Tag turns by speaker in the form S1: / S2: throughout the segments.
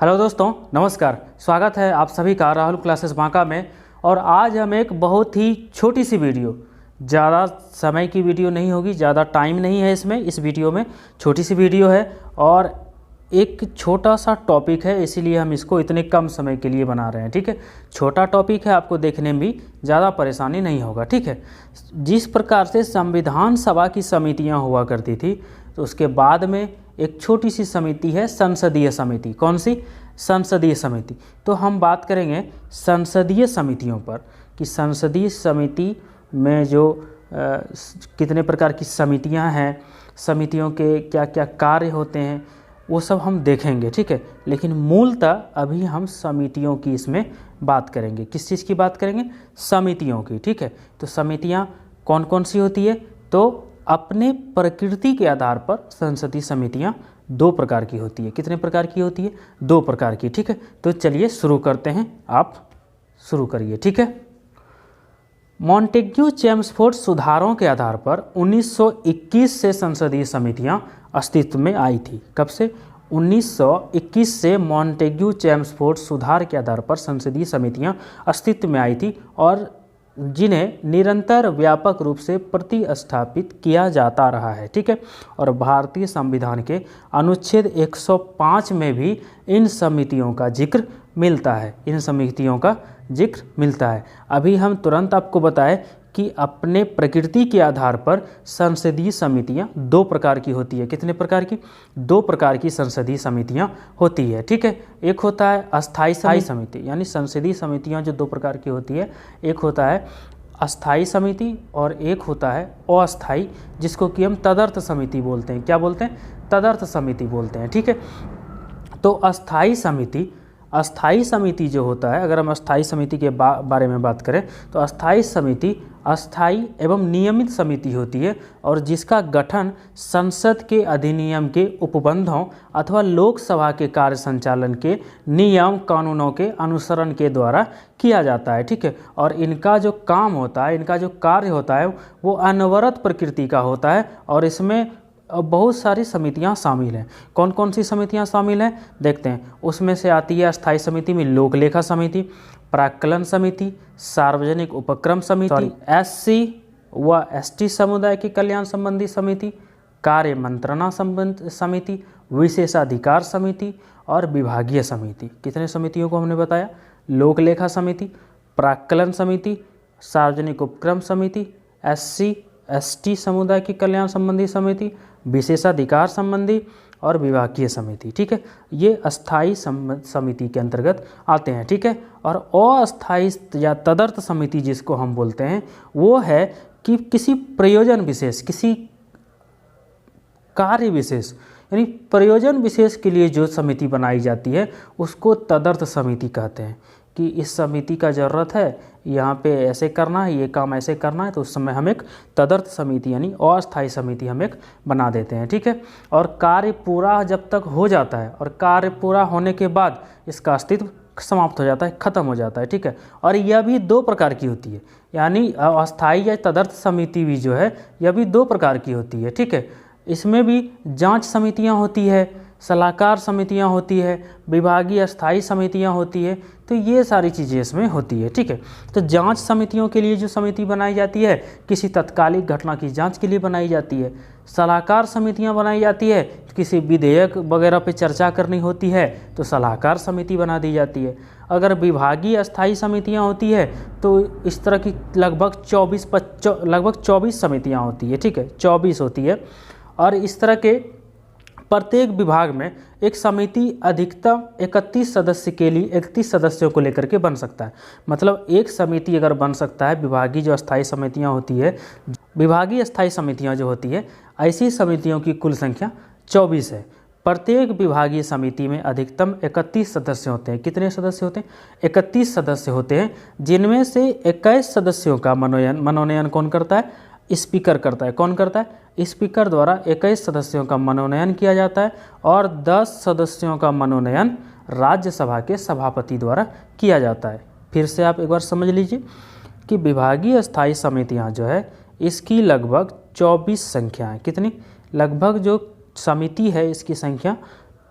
S1: Hello दोस्तों, नमस्कार। स्वागत है आप सभी का राहुल क्लासेस बांका में। और आज हम एक बहुत ही छोटी सी वीडियो, ज़्यादा समय की वीडियो नहीं होगी, ज़्यादा टाइम नहीं है इसमें। इस वीडियो में छोटी सी वीडियो है और एक छोटा सा टॉपिक है, इसीलिए हम इसको इतने कम समय के लिए बना रहे हैं। ठीक है, छोटा टॉपिक है, आपको देखने में भी ज़्यादा परेशानी नहीं होगा। ठीक है, जिस प्रकार से संविधान सभा की समितियाँ हुआ करती थी, तो उसके बाद में एक छोटी सी समिति है संसदीय समिति। कौन सी? संसदीय समिति। तो हम बात करेंगे संसदीय समितियों पर कि संसदीय समिति में जो कितने प्रकार की समितियां हैं, समितियों के क्या क्या कार्य होते हैं, वो सब हम देखेंगे। ठीक है, लेकिन मूलतः अभी हम समितियों की इसमें बात करेंगे। किस चीज़ की बात करेंगे? समितियों की। ठीक है, तो समितियां कौन कौन सी होती है? तो अपने प्रकृति के आधार पर संसदीय समितियां दो प्रकार की होती है। कितने प्रकार की होती है? दो प्रकार की। ठीक है, तो चलिए शुरू करते हैं। आप शुरू करिए। ठीक है, मॉन्टेग्यू चेम्सफोर्ड सुधारों के आधार पर 1921 से संसदीय समितियां अस्तित्व में आई थी। कब से? 1921 से मॉन्टेग्यू चेम्सफोर्ड सुधार के आधार पर संसदीय समितियां अस्तित्व में आई थी और जिन्हें निरंतर व्यापक रूप से प्रतिस्थापित किया जाता रहा है। ठीक है, और भारतीय संविधान के अनुच्छेद 105 में भी इन समितियों का जिक्र मिलता है। इन समितियों का जिक्र मिलता है। अभी हम तुरंत आपको बताएं कि अपने प्रकृति के आधार पर संसदीय समितियां दो प्रकार की होती है। कितने प्रकार की? दो प्रकार की संसदीय समितियां होती है। ठीक है, एक होता है अस्थायी समिति, यानी संसदीय समितियां जो दो प्रकार की होती है, एक होता है अस्थायी समिति और एक होता है अस्थायी, जिसको कि हम तदर्थ समिति बोलते हैं। क्या बोलते हैं? तदर्थ समिति बोलते हैं। ठीक है, तो अस्थायी समिति जो होता है, अगर हम अस्थायी समिति के बारे में बात करें तो अस्थायी समिति अस्थायी एवं नियमित समिति होती है और जिसका गठन संसद के अधिनियम के उपबंधों अथवा लोकसभा के कार्य संचालन के नियम कानूनों के अनुसरण के द्वारा किया जाता है। ठीक है, और इनका जो काम होता है, इनका जो कार्य होता है, वो अनवरत प्रकृति का होता है और इसमें बहुत सारी समितियां शामिल हैं। कौन कौन सी समितियां शामिल हैं देखते हैं। उसमें से आती है अस्थायी समिति में लोक लेखा समिति, प्राक्कलन समिति, सार्वजनिक उपक्रम समिति, SC व ST समुदाय के कल्याण संबंधी समिति, कार्य मंत्रणा संबंध समिति, विशेषाधिकार समिति और विभागीय समिति। कितने समितियों को हमने बताया? लोक लेखा समिति, प्राक्कलन समिति, सार्वजनिक उपक्रम समिति, SC ST समुदाय की कल्याण संबंधी समिति, विशेषाधिकार संबंधी और विभागीय समिति। ठीक है, ये अस्थायी समिति के अंतर्गत आते हैं। ठीक है, और अस्थायी या तदर्थ समिति जिसको हम बोलते हैं, वो है कि किसी प्रयोजन विशेष, किसी कार्य विशेष, यानी प्रयोजन विशेष के लिए जो समिति बनाई जाती है उसको तदर्थ समिति कहते हैं। कि इस समिति का ज़रूरत है, यहाँ पे ऐसे करना है, ये काम ऐसे करना है, तो उस समय हम एक तदर्थ समिति यानी अस्थायी समिति हम एक बना देते हैं। ठीक है, और कार्य पूरा जब तक हो जाता है और कार्य पूरा होने के बाद इसका अस्तित्व समाप्त हो जाता है, खत्म हो जाता है। ठीक है, और यह भी दो प्रकार की होती है, यानी अस्थायी या तदर्थ समिति भी जो है यह भी दो प्रकार की होती है। ठीक है, इसमें भी जाँच समितियाँ होती है, सलाहकार समितियां होती है, विभागीय अस्थायी समितियां होती है, तो ये सारी चीज़ें इसमें होती है। ठीक है, तो जांच समितियों के लिए जो समिति बनाई जाती है किसी तत्कालिक घटना की जांच के लिए बनाई जाती है। सलाहकार समितियां बनाई जाती है, किसी विधेयक वगैरह पे चर्चा करनी होती है तो सलाहकार समिति बना दी जाती है। अगर विभागीय अस्थायी समितियाँ होती है तो इस तरह की लगभग 24 समितियाँ होती है। ठीक है, 24 होती है और इस तरह के प्रत्येक विभाग में एक समिति अधिकतम 31 सदस्य के लिए 31 सदस्यों को लेकर के बन सकता है। मतलब एक समिति अगर बन सकता है, विभागीय जो अस्थायी समितियां होती है, विभागीय अस्थायी समितियां जो होती है, ऐसी समितियों की कुल संख्या 24 है। प्रत्येक विभागीय समिति में अधिकतम 31 सदस्य होते हैं। कितने सदस्य होते हैं? 31 सदस्य होते हैं, जिनमें से 21 सदस्यों का मनोनयन कौन करता है? स्पीकर करता है। कौन करता है? स्पीकर द्वारा 21 सदस्यों का मनोनयन किया जाता है और 10 सदस्यों का मनोनयन राज्यसभा के सभापति द्वारा किया जाता है। फिर से आप एक बार समझ लीजिए कि विभागीय स्थायी समितियां जो है इसकी लगभग 24 संख्या है। कितनी? लगभग जो समिति है इसकी संख्या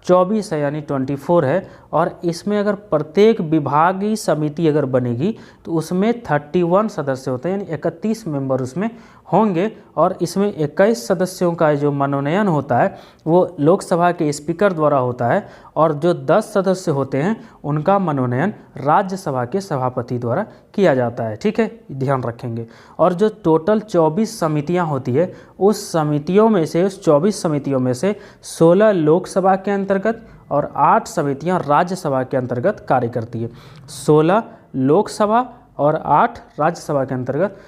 S1: 24 है यानी 24 है, और इसमें अगर प्रत्येक विभागीय समिति अगर बनेगी तो उसमें 31 सदस्य होते हैं, यानी 31 मेंबर उसमें होंगे। और इसमें 21 सदस्यों का जो मनोनयन होता है वो लोकसभा के स्पीकर द्वारा होता है, और जो 10 सदस्य होते हैं उनका मनोनयन राज्यसभा के सभापति द्वारा किया जाता है। ठीक है, ध्यान रखेंगे। और जो टोटल 24 समितियां होती है, उस समितियों में से, उस 24 समितियों में से 16 लोकसभा के अंतर्गत और 8 समितियां राज्यसभा के अंतर्गत कार्य करती है। 16 लोकसभा और 8 राज्यसभा के अंतर्गत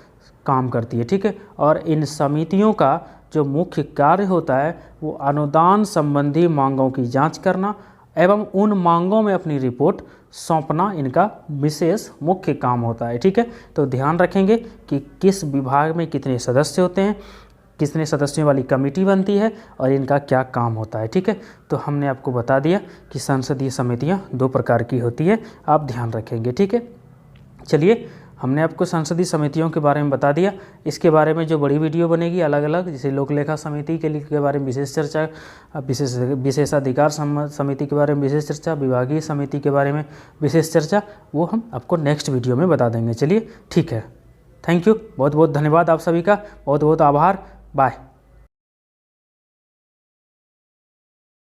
S1: काम करती है। ठीक है, और इन समितियों का जो मुख्य कार्य होता है वो अनुदान संबंधी मांगों की जांच करना एवं उन मांगों में अपनी रिपोर्ट सौंपना इनका विशेष मुख्य काम होता है। ठीक है, तो ध्यान रखेंगे कि किस विभाग में कितने सदस्य होते हैं, कितने सदस्यों वाली कमेटी बनती है और इनका क्या काम होता है। ठीक है, तो हमने आपको बता दिया कि संसदीय समितियां 2 प्रकार की होती है, आप ध्यान रखेंगे। ठीक है, चलिए हमने आपको संसदीय समितियों के बारे में बता दिया। इसके बारे में जो बड़ी वीडियो बनेगी अलग अलग, जैसे लोक लेखा समिति के बारे में विशेष चर्चा, विशेषाधिकार समिति के बारे में विशेष चर्चा, विभागीय समिति के बारे में विशेष चर्चा, वो हम आपको नेक्स्ट वीडियो में बता देंगे। चलिए ठीक है, थैंक यू, बहुत बहुत धन्यवाद आप सभी का, बहुत बहुत आभार, बाय।